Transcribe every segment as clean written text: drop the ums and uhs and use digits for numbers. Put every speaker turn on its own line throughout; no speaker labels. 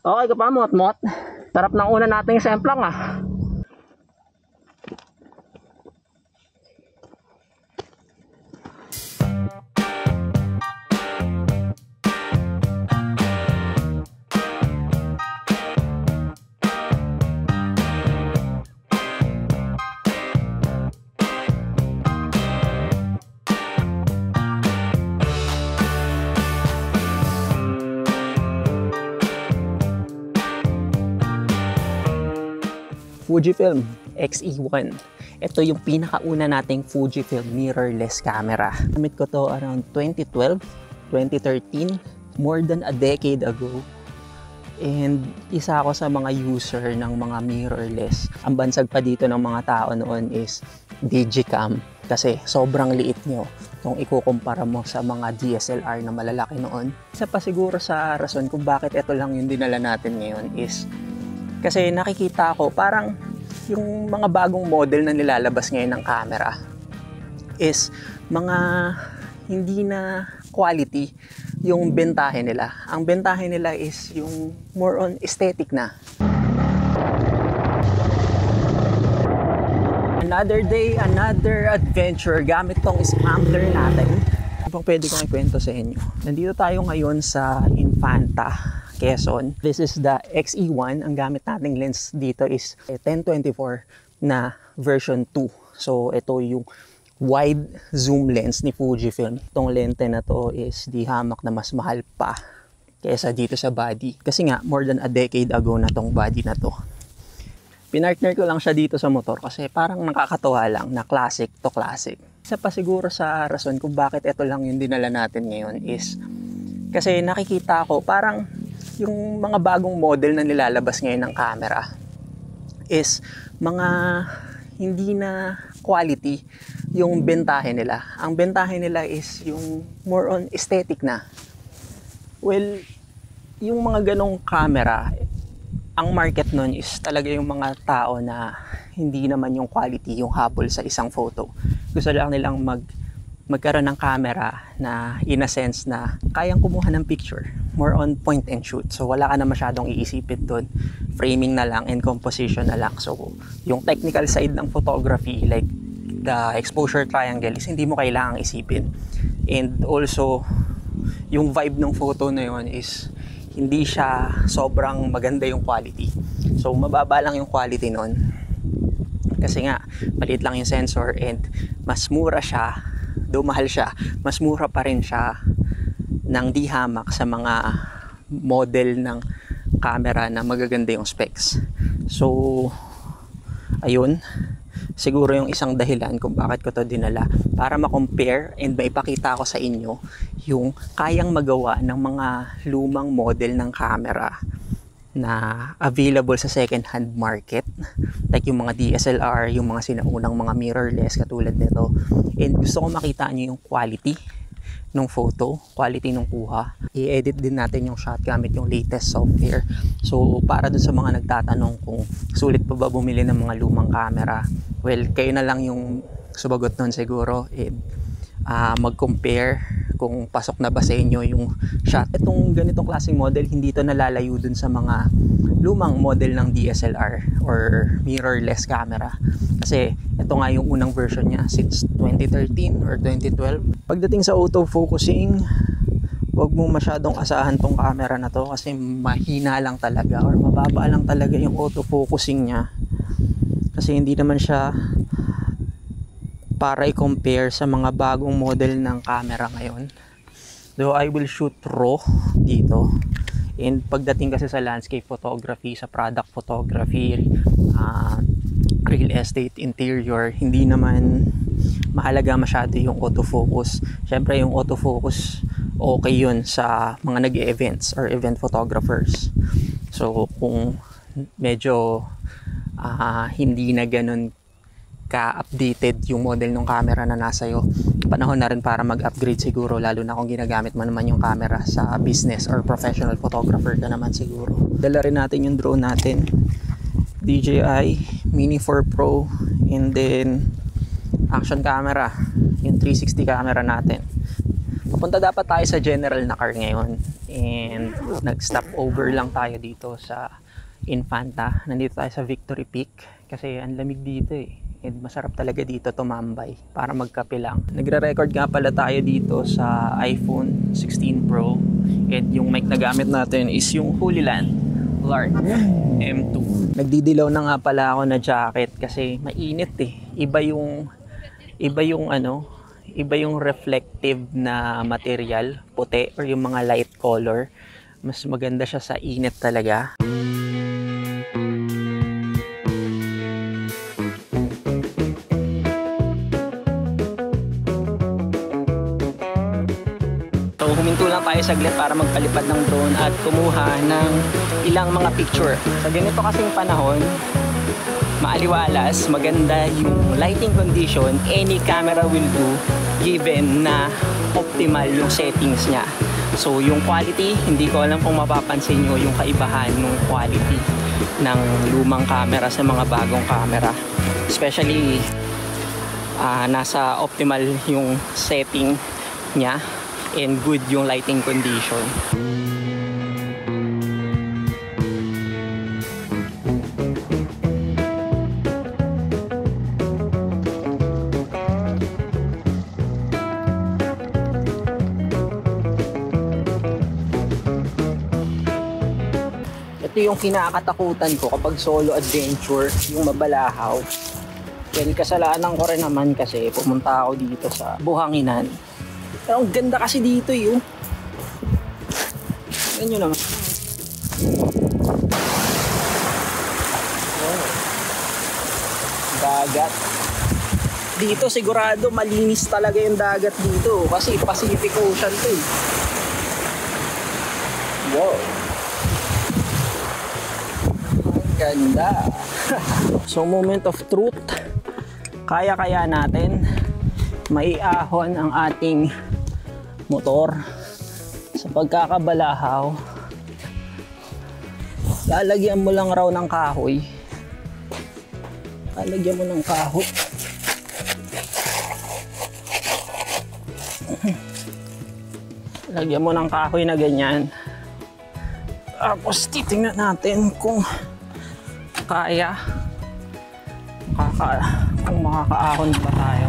Okay ka pa, mot-mot? Sarap ng una nating semplang ah. Fujifilm X-E1. Ito yung pinakauna nating Fujifilm mirrorless camera. Gamit ko to around 2012, 2013, more than a decade ago. And isa ako sa mga user ng mga mirrorless. Ang bansag pa dito ng mga tao noon is Digicam. Kasi sobrang liit nyo kung ikukumpara mo sa mga DSLR na malalaki noon. Isa pa siguro sa rason kung bakit ito lang yung dinala natin ngayon is kasi nakikita ko parang yung mga bagong model na nilalabas ngayon ng camera is mga hindi na quality yung bentahe nila. Ang bentahe nila is yung more on aesthetic na. Another day, another adventure gamit tong scrambler natin. Kung pwede kong ikwento sa inyo. Nandito tayo ngayon sa Infanta, Quezon. This is the X-E1. Ang gamit nating lens dito is 10-24 na version 2. So ito yung wide zoom lens ni Fujifilm. Itong lente na to is di hamak na mas mahal pa kaysa dito sa body. Kasi nga more than a decade ago na tong body na to. Pinartner ko lang siya dito sa motor kasi parang nakakatawa lang na classic to classic. Isa pa siguro sa rason kung bakit ito lang yung dinala natin ngayon is kasi nakikita ko parang yung mga bagong model na nilalabas ngayon ng camera is mga hindi na quality yung bentahe nila. Ang bentahe nila is yung more on aesthetic na. Well, yung mga ganong camera, ang market nun is talaga yung mga tao na hindi naman yung quality yung habol sa isang photo. Gusto lang nilang magkaroon ng camera na in a sense na kayang kumuha ng picture. More on point and shoot. So wala ka na masyadong iisipin doon. Framing na lang and composition na lang. So yung technical side ng photography like the exposure triangle is hindi mo kailangang isipin. And also yung vibe ng photo na yun is hindi siya sobrang maganda yung quality. So mababa lang yung quality nun. Kasi nga maliit lang yung sensor and mas mura siya. Though mahal siya, mas mura pa rin siya ng di hamak sa mga model ng camera na magaganda yung specs. So ayun, siguro yung isang dahilan kung bakit ko to dinala para ma-compare and maipakita ko sa inyo yung kayang magawa ng mga lumang model ng camera na available sa second hand market like yung mga DSLR, yung mga sinaunang mga mirrorless katulad nito. And gusto ko makita nyo yung quality ng photo, quality ng kuha. I-edit din natin yung shot gamit yung latest software. So para dun sa mga nagtatanong kung sulit pa ba bumili ng mga lumang camera, well, kayo na lang yung sumagot nun siguro and mag-compare kung pasok na ba sa inyo yung shot. Itong ganitong klaseng model, hindi to nalalayo dun sa mga lumang model ng DSLR or mirrorless camera. Kasi ito nga yung unang version niya since 2013 or 2012. Pagdating sa autofocusing, huwag mo masyadong asahan tong camera na to kasi mahina lang talaga or mababa lang talaga yung autofocusing niya. Kasi hindi naman siya para i-compare sa mga bagong model ng camera ngayon. Though I will shoot raw dito. And pagdating kasi sa landscape photography, sa product photography, real estate, interior, hindi naman mahalaga masyado yung autofocus. Syempre yung autofocus okay yun sa mga nag-events or event photographers. So kung medyo hindi na ganun ka-updated yung model ng camera na nasa iyo, panahon na rin para mag-upgrade siguro, lalo na kung ginagamit mo naman yung camera sa business or professional photographer ka naman siguro. Dala rin natin yung drone natin, DJI Mini 4 Pro, and then action camera, yung 360 camera natin. Papunta dapat tayo sa general na car ngayon. And nag-stop over lang tayo dito sa Infanta. Nandito tayo sa Victory Peak kasi ang lamig dito eh. And masarap talaga dito tumambay para magkape lang. Nagre-record nga pala tayo dito sa iPhone 16 Pro. And yung mic na gamit natin is yung Holyland Lark M2. Nagdidilaw na nga pala ako na jacket kasi mainit eh. Iba yung reflective na material, puti or yung mga light color. Mas maganda siya sa init talaga. So huminto lang tayo saglit para magpalipad ng drone at kumuha ng ilang mga picture. Sa ganito kasing panahon, maaliwalas, maganda yung lighting condition, any camera will do given na optimal yung settings niya. So yung quality, hindi ko alam kung mapapansin nyo yung kaibahan ng quality ng lumang camera sa mga bagong camera. Especially nasa optimal yung setting niya and good yung lighting condition. Ito yung kinakatakutan ko kapag solo adventure, yung mabalahaw. Well, kasalanan ko rin naman kasi pumunta ako dito sa Buhanginan. Pero ang ganda kasi dito yun. Tignan nyo naman. Oh. Dagat. Dito sigurado malinis talaga yung dagat dito kasi Pacific Ocean to eh. Wow. Ganda. So moment of truth, kaya natin maiahon ang ating motor sa pagkakabalahaw. Lalagyan mo lang raw ng kahoy. Lalagyan mo ng kahoy. Lagyan mo ng kahoy na ganyan. Tapos titingnan natin kung kaya, kung makakaahon ba tayo.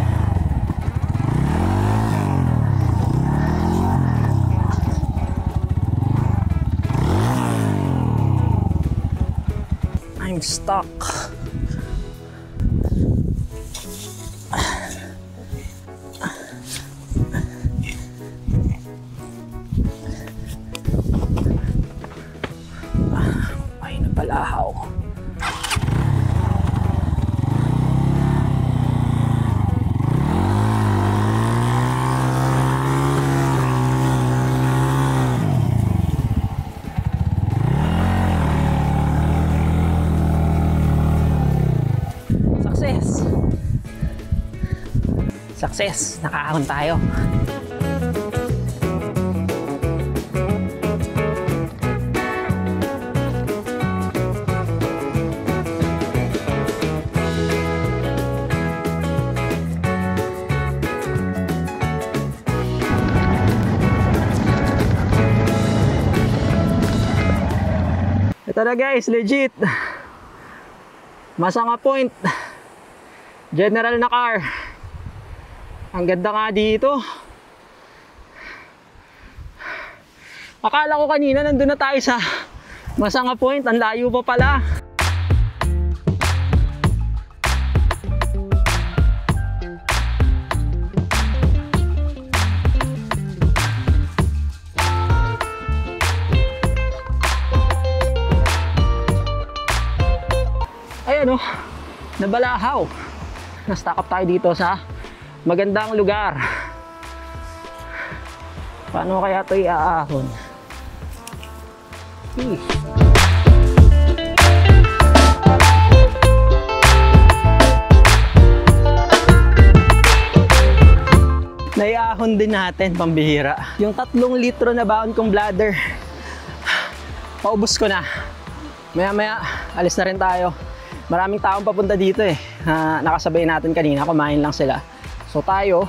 I'm stuck. Ay, napalahaw. Success! Nakaahon tayo. Ito na guys, legit. Masanga Point. General na car. Ang ganda nga dito. Akala ko kanina nandun na tayo sa Masanga Point. Ang layo pa pala. Ayan o, nabalahaw. Na-stack up tayo dito sa magandang lugar. Paano kaya ito iaahon? Naiahon din natin, pambihira. Yung 3 litro na baon kong bladder, paubos ko na. Maya-maya, alis na rin tayo. Maraming taong papunta dito eh. Nakasabay natin kanina, kumain lang sila. So tayo,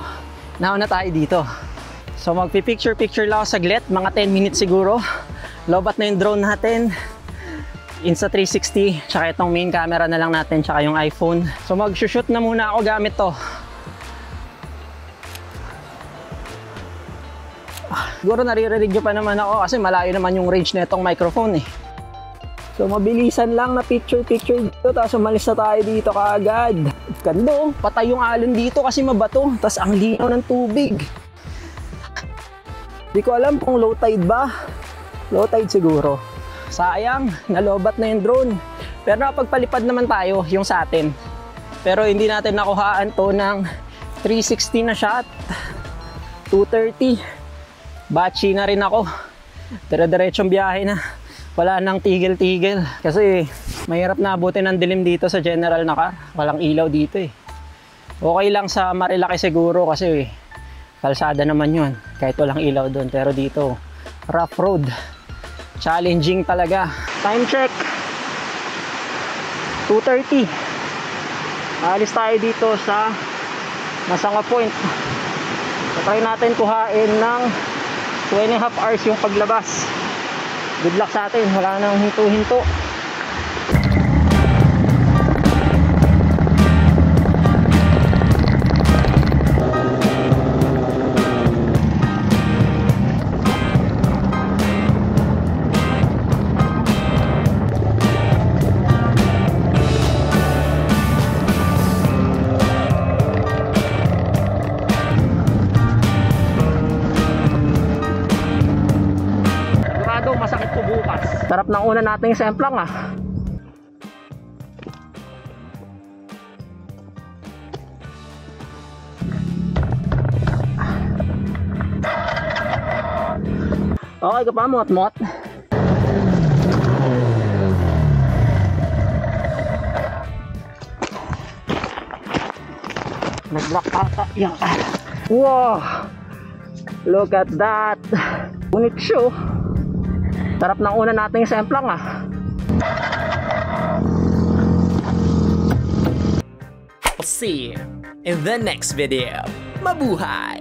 nauna tayo dito. So magpi-picture lang ako saglit, mga 10 minutes siguro. Lobat na yung drone natin. Insta360, tsaka itong main camera na lang natin, tsaka yung iPhone. So mag-shoot na muna ako gamit to. Siguro naririnig nyo pa naman ako kasi malayo naman yung range na itong microphone eh. So mabilisan lang na picture dito, tapos umalis na tayo dito kaagad. Ganda oh, patay yung alon dito kasi mabato, tapos ang linaw ng tubig. Di ko alam kung low tide ba. Low tide siguro. Sayang, nalobat na yung drone. Pero napagpalipad naman tayo yung sa atin. Pero hindi natin nakuhaan to ng 360 na shot. 230. Batchy na rin ako. Dire-diretsong biyahe na. Wala nang tigil-tigil. Kasi mahirap na abutin ng dilim dito sa general na car. Walang ilaw dito eh. Okay lang sa Marilaki siguro kasi kalsada naman yun. Kahit walang ilaw doon. Pero dito, rough road. Challenging talaga. Time check. 2:30. Alis tayo dito sa Masanga Point. Try natin kuhain ng 2.5 hours yung paglabas. Good luck sa atin. Wala nang hinto-hinto. Masakit po bukas. Sarap ng una nating semplang ah. Okay ka pa, mot-mot? Nag-block ata yung wow! Look at that! Unit show! Sarap ng una nating semplang ah.
I'll see you in the next video. Mabuhay!